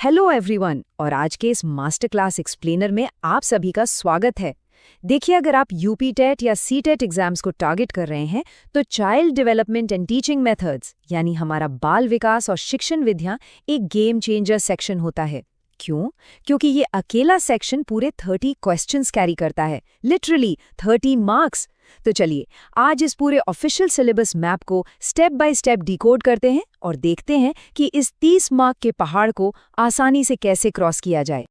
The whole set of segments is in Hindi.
हेलो एवरीवन और आज के इस मास्टर क्लास एक्सप्लेनर में आप सभी का स्वागत है। देखिए, अगर आप यूपी टेट या सी टेट एग्जाम्स को टारगेट कर रहे हैं तो child development and teaching methods यानी हमारा बाल विकास और शिक्षण विधियां एक गेम चेंजर सेक्शन होता है। क्यों? क्योंकि ये अकेला सेक्शन पूरे 30 क्वेश्चंस कैरी करता है, लिटरली 30 मार्क्स। तो चलिए आज इस पूरे ऑफिशियल सिलेबस मैप को स्टेप बाय स्टेप डिकोड करते हैं और देखते हैं कि इस 30 मार्क के पहाड़ को आसानी से कैसे क्रॉस किया जाए।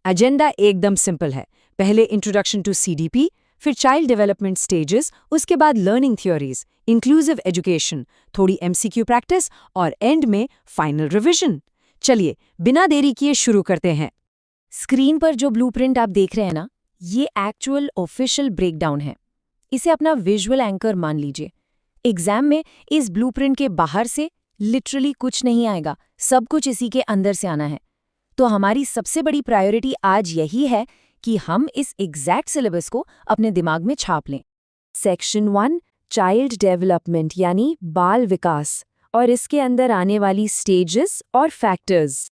एजेंडा एकदम सिंपल है। पहले इंट्रोडक्शन टू सीडीपी, फिर चाइल्ड डेवलपमेंट स्टेजेस, उसके बाद लर्निंग थ्योरीज, इंक्लूसिव एजुकेशन, थोड़ी एमसीक्यू प्रैक्टिस और एंड में फाइनल रिवीजन। चलिए बिना देरी किए शुरू करते हैं। स्क्रीन पर जो ब्लूप्रिंट आप देख रहे हैं ना, ये एक्चुअल ऑफिशियल ब्रेकडाउन है। इसे अपना विजुअल एंकर मान लीजिए। एग्जाम में इस ब्लूप्रिंट के बाहर से लिटरली कुछ नहीं आएगा, सब कुछ इसी के अंदर से आना है। तो हमारी सबसे बड़ी प्रायोरिटी आज यही है कि हम इस एग्जैक्ट सिलेबस को अपने दिमाग में छाप लें। सेक्शन 1 चाइल्ड डेवलपमेंट यानी बाल विकास और इसके अंदर आने वाली स्टेजेस और फैक्टर्स।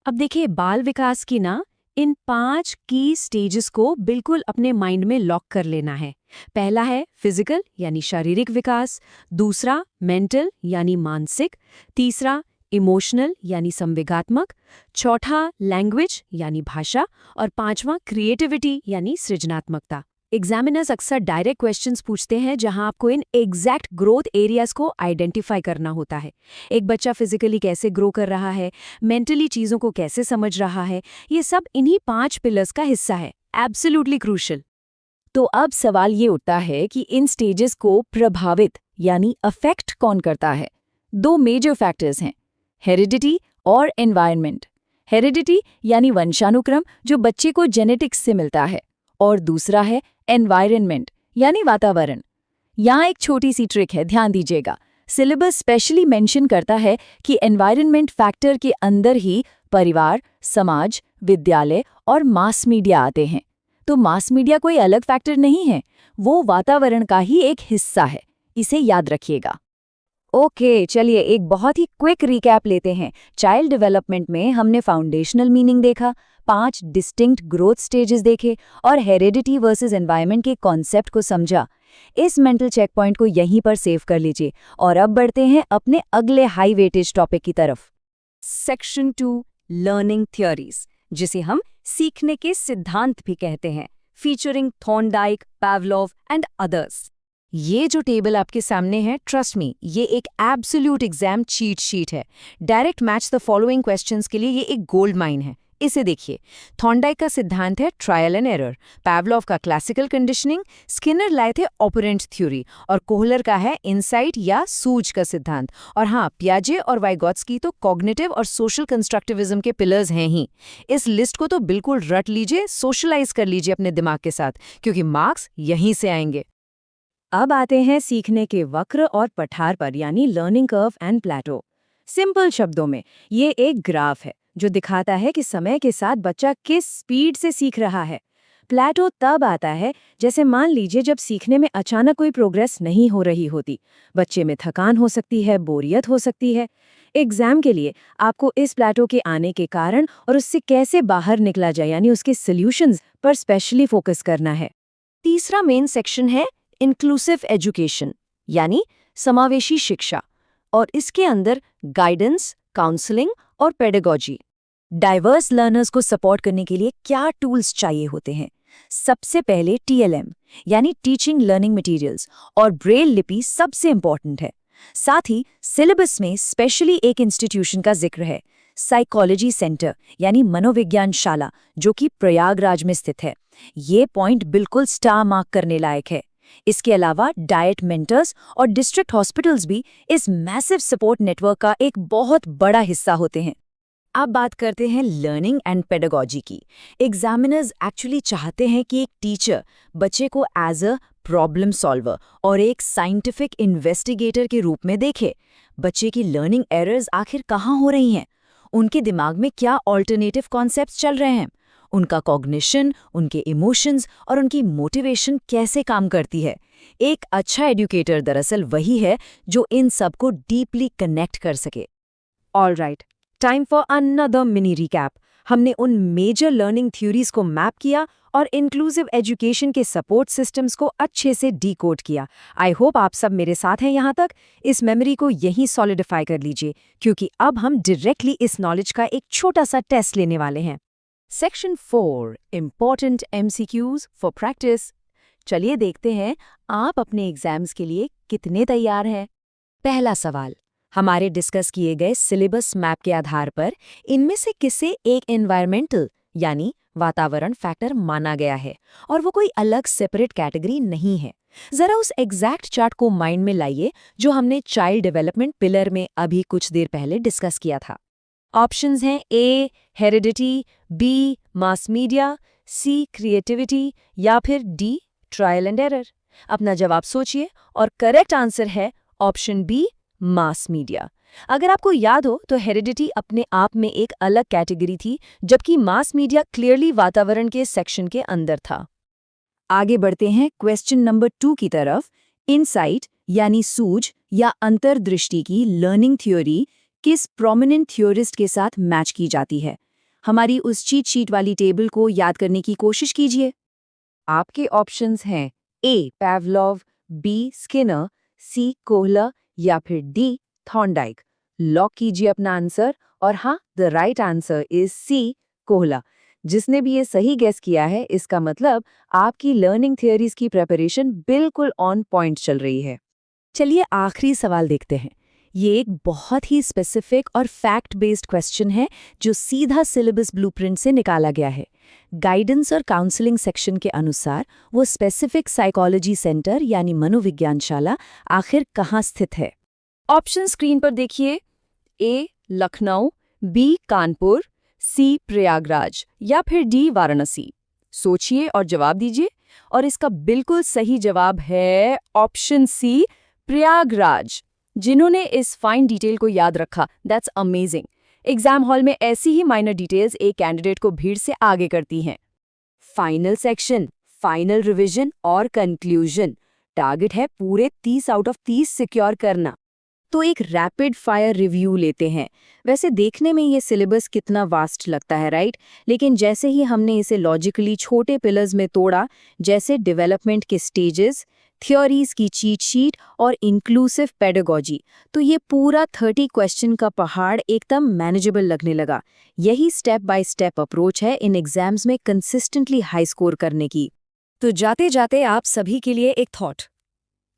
अब देखिए, बाल विकास की ना इन 5 की स्टेजेस को बिल्कुल अपने माइंड में लॉक कर लेना है। पहला है फिजिकल यानी शारीरिक विकास, दूसरा मेंटल यानी मानसिक, तीसरा इमोशनल यानी संवेगात्मक, चौथा लैंग्वेज यानी भाषा और पांचवा क्रिएटिविटी यानी सृजनात्मकता। एग्जामिनर्स अक्सर डायरेक्ट क्वेश्चंस पूछते हैं जहां आपको इन एग्जैक्ट ग्रोथ एरियाज को आइडेंटिफाई करना होता है। एक बच्चा फिजिकली कैसे ग्रो कर रहा है, मेंटली चीज़ों को कैसे समझ रहा है, ये सब इन्हीं 5 पिलर्स का हिस्सा है। Absolutely crucial. तो अब सवाल ये उठता है कि इन स्टेजेस को प्रभावित यानी अफेक्ट कौन करता है। 2 मेजर फैक्टर्स हैं, हेरिडिटी और एनवायरनमेंट। हेरिडिटी यानी वंशानुक्रम जो बच्चे को जेनेटिक्स से मिलता है, और दूसरा है एनवायरनमेंट यानी वातावरण। यहाँ एक छोटी सी ट्रिक है, ध्यान दीजिएगा। सिलेबस स्पेशली मेंशन करता है कि एनवायरनमेंट फैक्टर के अंदर ही परिवार, समाज, विद्यालय और मास मीडिया आते हैं। तो मास मीडिया कोई अलग फैक्टर नहीं है, वो वातावरण का ही एक हिस्सा है। इसे याद रखिएगा। ओके, चलिए एक बहुत ही क्विक रिकैप लेते हैं। चाइल्ड डेवलपमेंट में हमने फाउंडेशनल मीनिंग देखा, 5 डिस्टिंक्ट ग्रोथ स्टेजेस देखे और हेरिडिटी वर्सेस एनवायरनमेंट के कॉन्सेप्ट को समझा। इस मेंटल चेक पॉइंट को यहीं पर सेव कर लीजिए और अब बढ़ते हैं अपने अगले हाई वेटेज टॉपिक की तरफ। सेक्शन 2 लर्निंग थ्योरीज, जिसे हम सीखने के सिद्धांत भी कहते हैं, featuring Thorndike, Pavlov and others. ये जो टेबल आपके सामने है, ट्रस्ट मी, ये एक एब्सोल्यूट एग्जाम चीट शीट है। Direct match the following questions के लिए ये एक गोल्ड माइन है। इसे देखिए, थॉर्नडाइक का सिद्धांत है ट्रायल एंड एरर, पावलोव का क्लासिकल कंडीशनिंग, स्किनर लाए थे ऑपरेंट थ्योरी और कोहलर का है इनसाइट या सूझ का सिद्धांत। और हाँ, पियाजे और वाइगोत्स्की तो कॉग्निटिव और सोशल कंस्ट्रक्टिविज्म के पिलर्स हैं ही। इस लिस्ट को तो बिल्कुल रट लीजिए, सोशलाइज कर लीजिए अपने दिमाग के साथ, क्योंकि मार्क्स यहीं से आएंगे। अब आते हैं सीखने के वक्र और पठार पर यानी learning curve and plateau. Simple शब्दों में ये एक ग्राफ है जो दिखाता है कि समय के साथ बच्चा किस स्पीड से सीख रहा है। प्लेटो तब आता है जैसे मान लीजिए जब सीखने में अचानक कोई प्रोग्रेस नहीं हो रही होती। बच्चे में थकान हो सकती है, बोरियत हो सकती है। एग्जाम के लिए आपको इस प्लेटो के आने के कारण और उससे कैसे बाहर निकला जाए यानी उसके सॉल्यूशंस पर स्पेशली फोकस करना है। तीसरा मेन सेक्शन है इंक्लूसिव एजुकेशन यानी समावेशी शिक्षा, और इसके अंदर गाइडेंस, काउंसलिंग और पेडागोजी। डाइवर्स लर्नर्स को सपोर्ट करने के लिए क्या टूल्स चाहिए होते हैं? सबसे पहले TLM यानी टीचिंग लर्निंग मटेरियल्स और ब्रेल लिपि सबसे इंपॉर्टेंट है। साथ ही सिलेबस में स्पेशली एक इंस्टीट्यूशन का जिक्र है, साइकोलॉजी सेंटर यानी मनोविज्ञान शाला, जो कि प्रयागराज में स्थित है। ये पॉइंट बिल्कुल स्टार मार्क करने लायक है। इसके अलावा डाइट मेंटर्स और डिस्ट्रिक्ट हॉस्पिटल्स भी इस मैसिव सपोर्ट नेटवर्क का एक बहुत बड़ा हिस्सा होते हैं। अब बात करते हैं लर्निंग एंड पेडागोजी की। एग्जामिनर्स एक्चुअली चाहते हैं कि एक टीचर बच्चे को एज अ प्रॉब्लम सॉल्वर और एक साइंटिफिक इन्वेस्टिगेटर के रूप में देखे। बच्चे की लर्निंग एरर्स आखिर कहाँ हो रही हैं, उनके दिमाग में क्या ऑल्टरनेटिव कॉन्सेप्ट्स चल रहे हैं, उनका कॉग्निशन, उनके इमोशंस और उनकी मोटिवेशन कैसे काम करती है। एक अच्छा एजुकेटर दरअसल वही है जो इन सब को डीपली कनेक्ट कर सके। Alright, time for another mini recap. हमने उन मेजर लर्निंग थ्योरीज को मैप किया और इंक्लूसिव एजुकेशन के सपोर्ट सिस्टम्स को अच्छे से डीकोड किया। आई होप आप सब मेरे साथ हैं यहाँ तक। इस मेमोरी को यहीं सॉलिडिफाई कर लीजिए, क्योंकि अब हम डायरेक्टली इस नॉलेज का एक छोटा सा टेस्ट लेने वाले हैं। Section 4 important MCQs for practice. चलिए देखते हैं आप अपने एग्जाम्स के लिए कितने तैयार हैं। पहला सवाल, हमारे डिस्कस किए गए सिलेबस मैप के आधार पर इनमें से किसे एक एनवायरमेंटल यानी वातावरण फैक्टर माना गया है और वो कोई अलग सेपरेट कैटेगरी नहीं है। जरा उस एग्जैक्ट चार्ट को माइंड में लाइए जो हमने चाइल्ड डेवलपमेंट पिलर में अभी कुछ देर पहले डिस्कस किया था। ऑप्शंस हैं A heredity, B mass media, C creativity या फिर D ट्रायल एंड एरर। अपना जवाब सोचिए और करेक्ट आंसर है ऑप्शन B मास मीडिया। अगर आपको याद हो तो हेरिडिटी अपने आप में एक अलग कैटेगरी थी, जबकि मास मीडिया क्लियरली वातावरण के सेक्शन के अंदर था। आगे बढ़ते हैं क्वेश्चन नंबर 2 की तरफ। इनसाइट यानी सूझ या अंतर्दृष्टि की लर्निंग थ्योरी किस प्रोमिनेंट थ्योरिस्ट के साथ मैच की जाती है? हमारी उस चीट शीट वाली टेबल को याद करने की कोशिश कीजिए। आपके ऑप्शंस हैं A पैवलोव, B Skinner, C Kohler या फिर D थॉर्नडाइक। लॉक कीजिए अपना आंसर और हाँ, the right answer is C Kohler. जिसने भी ये सही गेस किया है, इसका मतलब आपकी लर्निंग थियरीज की प्रिपरेशन बिल्कुल ऑन पॉइंट चल रही है। चलिए आखिरी सवाल देखते हैं। ये एक बहुत ही स्पेसिफिक और फैक्ट बेस्ड क्वेश्चन है जो सीधा सिलेबस ब्लूप्रिंट से निकाला गया है। गाइडेंस और काउंसलिंग सेक्शन के अनुसार वो स्पेसिफिक साइकोलॉजी सेंटर यानी मनोविज्ञानशाला आखिर कहाँ स्थित है? ऑप्शन स्क्रीन पर देखिए। A Lucknow, B Kanpur, C Prayagraj या फिर D वाराणसी। सोचिए और जवाब दीजिए। और इसका बिल्कुल सही जवाब है ऑप्शन C प्रयागराज। जिन्होंने इस फाइन डिटेल को याद रखा, दैट्स अमेजिंग। एग्जाम हॉल में ऐसी ही माइनर डिटेल्स एक कैंडिडेट को भीड़ से आगे करती हैं। फाइनल सेक्शन, फाइनल रिवीजन और कंक्लूजन। टारगेट है पूरे 30 आउट ऑफ 30 सिक्योर करना। तो एक रैपिड फायर रिव्यू लेते हैं। वैसे देखने में ये सिलेबस कितना वास्ट लगता है, राइट? लेकिन जैसे ही हमने इसे लॉजिकली छोटे पिलर्स में तोड़ा, जैसे डेवलपमेंट के स्टेजेस, थ्योरीज की चीट शीट और इंक्लूसिव पेडागॉजी, तो ये पूरा 30 क्वेश्चन का पहाड़ एकदम मैनेजेबल लगने लगा। यही स्टेप बाय स्टेप अप्रोच है इन एग्जाम्स में कंसिस्टेंटली हाई स्कोर करने की। तो जाते जाते आप सभी के लिए एक थॉट,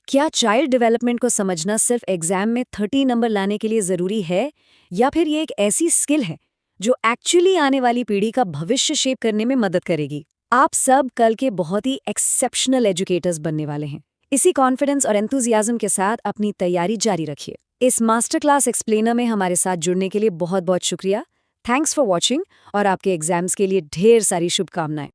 क्या चाइल्ड डेवलपमेंट को समझना सिर्फ एग्जाम में 30 नंबर लाने के लिए ज़रूरी है, या फिर ये एक ऐसी स्किल है जो एक्चुअली आने वाली पीढ़ी का भविष्य शेप करने में मदद करेगी? आप सब कल के बहुत ही एक्सेप्शनल एजुकेटर्स बनने वाले हैं। इसी कॉन्फिडेंस और एंथुजियाज्म के साथ अपनी तैयारी जारी रखिए। इस मास्टर क्लास एक्सप्लेनर में हमारे साथ जुड़ने के लिए बहुत बहुत शुक्रिया। थैंक्स फॉर वॉचिंग और आपके एग्जाम्स के लिए ढेर सारी शुभकामनाएं।